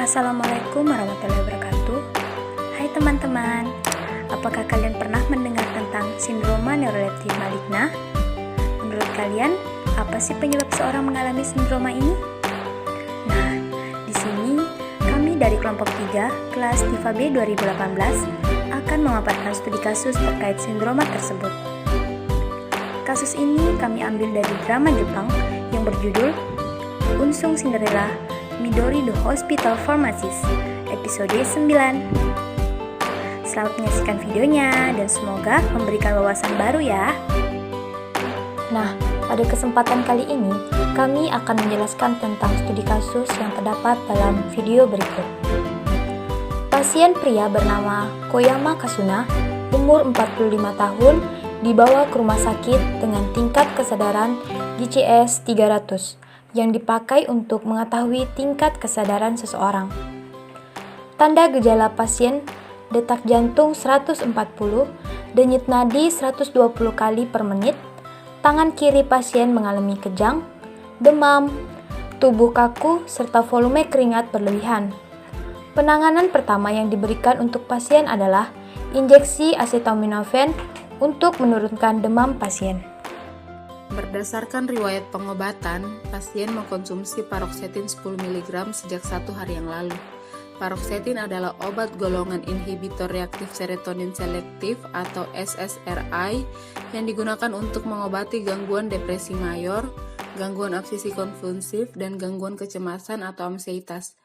Assalamualaikum warahmatullahi wabarakatuh. Hai teman-teman, apakah kalian pernah mendengar tentang sindroma neuroleptik maligna? Menurut kalian, apa sih penyebab seorang mengalami sindroma ini? Nah, di sini kami dari kelompok 3 kelas TIFA B 2018 akan memaparkan studi kasus terkait sindroma tersebut. Kasus ini kami ambil dari drama Jepang yang berjudul Unsung Cinderella Midori The Hospital Pharmacist, episode 9. Selamat menyaksikan videonya dan semoga memberikan wawasan baru ya. Nah, pada kesempatan kali ini kami akan menjelaskan tentang studi kasus yang terdapat dalam video berikut. Pasien pria bernama Koyama Kasuna, umur 45 tahun, dibawa ke rumah sakit dengan tingkat kesadaran GCS 300 yang dipakai untuk mengetahui tingkat kesadaran seseorang. Tanda gejala pasien: detak jantung 140, denyut nadi 120 kali per menit, tangan kiri pasien mengalami kejang, demam, tubuh kaku, serta volume keringat berlebihan. Penanganan pertama yang diberikan untuk pasien adalah injeksi acetaminophen untuk menurunkan demam pasien. Berdasarkan riwayat pengobatan, pasien mengkonsumsi paroxetin 10 mg sejak 1 hari yang lalu. Paroxetin adalah obat golongan inhibitor reaktif serotonin selektif atau SSRI yang digunakan untuk mengobati gangguan depresi mayor, gangguan obsesi konvulsif, dan gangguan kecemasan atau ansietas.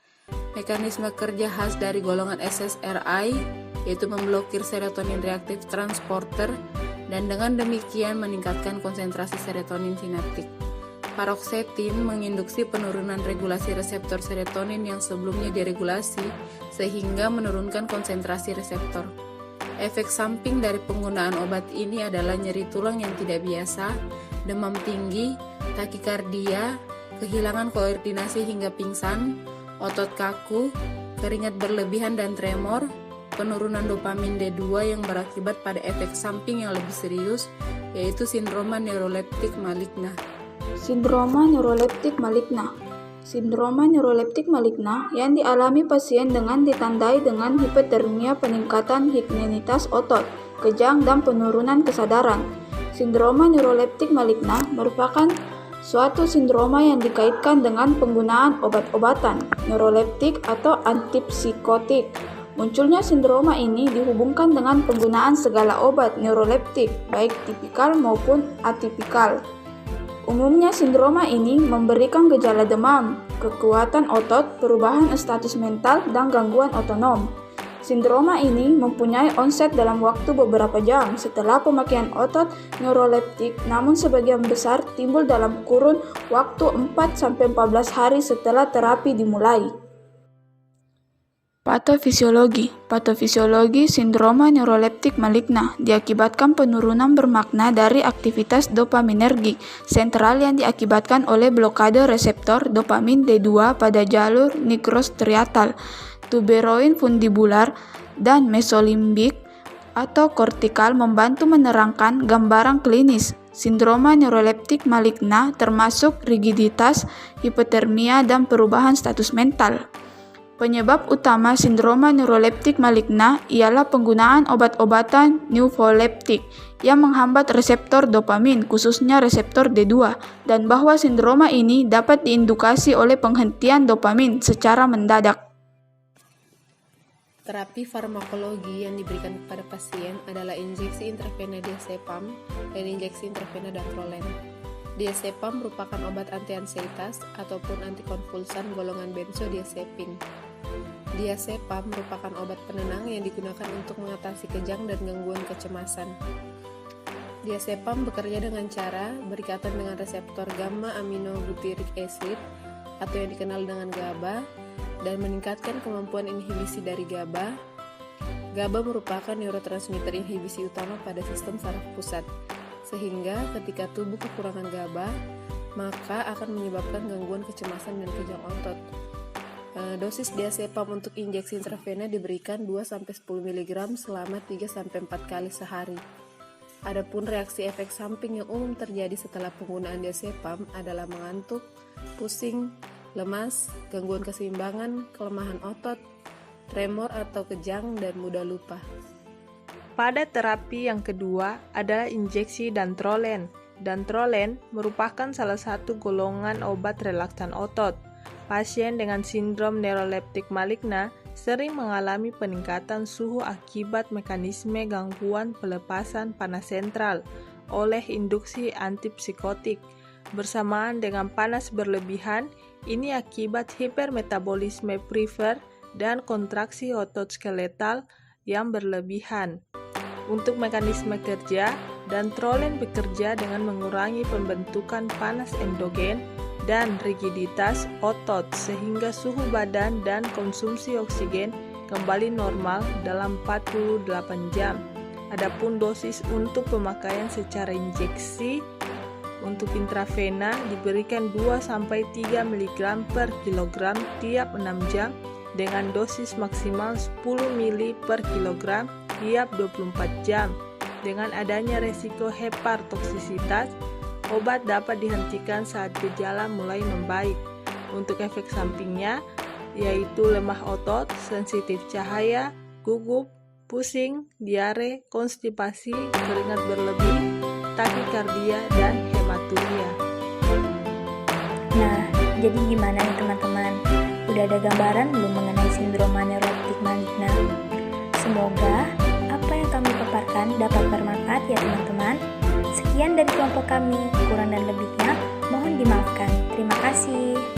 Mekanisme kerja khas dari golongan SSRI yaitu memblokir serotonin reaktif transporter dan dengan demikian meningkatkan konsentrasi serotonin sinaptik. Paroxetin menginduksi penurunan regulasi reseptor serotonin yang sebelumnya diregulasi sehingga menurunkan konsentrasi reseptor. Efek samping dari penggunaan obat ini adalah nyeri tulang yang tidak biasa, demam tinggi, takikardia, kehilangan koordinasi hingga pingsan, otot kaku, keringat berlebihan dan tremor, penurunan dopamin D2 yang berakibat pada efek samping yang lebih serius, yaitu sindroma neuroleptik maligna. Sindroma neuroleptik maligna. Sindroma neuroleptik maligna yang dialami pasien dengan ditandai dengan hipotermia, peningkatan hiperinitas otot, kejang, dan penurunan kesadaran. Sindroma neuroleptik maligna merupakan suatu sindroma yang dikaitkan dengan penggunaan obat-obatan neuroleptik atau antipsikotik. Munculnya sindroma ini dihubungkan dengan penggunaan segala obat neuroleptik, baik tipikal maupun atipikal. Umumnya sindroma ini memberikan gejala demam, kekuatan otot, perubahan status mental, dan gangguan otonom. Sindroma ini mempunyai onset dalam waktu beberapa jam setelah pemakaian otot neuroleptik, namun sebagian besar timbul dalam kurun waktu 4-14 hari setelah terapi dimulai. Patofisiologi sindroma neuroleptik maligna diakibatkan penurunan bermakna dari aktivitas dopaminergik sentral yang diakibatkan oleh blokade reseptor dopamin D2 pada jalur nigrostriatal, tuberoin fundibular, dan mesolimbik atau kortikal membantu menerangkan gambaran klinis. Sindroma neuroleptik maligna termasuk rigiditas, hipotermia, dan perubahan status mental. Penyebab utama sindroma neuroleptik maligna ialah penggunaan obat-obatan neuroleptik yang menghambat reseptor dopamin, khususnya reseptor D2, dan bahwa sindroma ini dapat diindukasi oleh penghentian dopamin secara mendadak. Terapi farmakologi yang diberikan kepada pasien adalah injeksi intravena diazepam dan injeksi intravena dantrolen. Diazepam merupakan obat anti-ansietas ataupun antikonvulsan golongan benzodiazepin. Diazepam merupakan obat penenang yang digunakan untuk mengatasi kejang dan gangguan kecemasan. Diazepam bekerja dengan cara berikatan dengan reseptor gamma aminobutyric acid atau yang dikenal dengan GABA dan meningkatkan kemampuan inhibisi dari GABA. GABA merupakan neurotransmitter inhibisi utama pada sistem saraf pusat, sehingga ketika tubuh kekurangan GABA, maka akan menyebabkan gangguan kecemasan dan kejang otot. Dosis diazepam untuk injeksi intravena diberikan 2-10 mg selama 3-4 kali sehari. Adapun reaksi efek samping yang umum terjadi setelah penggunaan diazepam adalah mengantuk, pusing, lemas, gangguan keseimbangan, kelemahan otot, tremor atau kejang, dan mudah lupa. Pada terapi yang kedua adalah injeksi dantrolen. Dantrolen merupakan salah satu golongan obat relaksan otot. Pasien dengan sindrom neuroleptik maligna sering mengalami peningkatan suhu akibat mekanisme gangguan pelepasan panas sentral oleh induksi antipsikotik. Bersamaan dengan panas berlebihan, ini akibat hipermetabolisme primer dan kontraksi otot skeletal yang berlebihan. Untuk mekanisme kerja, dantrolen bekerja dengan mengurangi pembentukan panas endogen dan rigiditas otot sehingga suhu badan dan konsumsi oksigen kembali normal dalam 48 jam. Adapun dosis untuk pemakaian secara injeksi untuk intravena diberikan 2-3 mg per kilogram tiap 6 jam dengan dosis maksimal 10 ml per kilogram tiap 24 jam. Dengan adanya resiko hepatotoksisitas, obat dapat dihentikan saat gejala mulai membaik. Untuk efek sampingnya, yaitu lemah otot, sensitif cahaya, gugup, pusing, diare, konstipasi, keringat berlebih, takikardia, dan hematuria. Nah, jadi gimana nih teman-teman? Udah ada gambaran belum mengenai sindroma neuroleptik maligna? Semoga apa yang kami paparkan dapat bermanfaat ya teman-teman. Sekian dari kelompok kami, kurang dan lebihnya mohon dimaafkan. Terima kasih.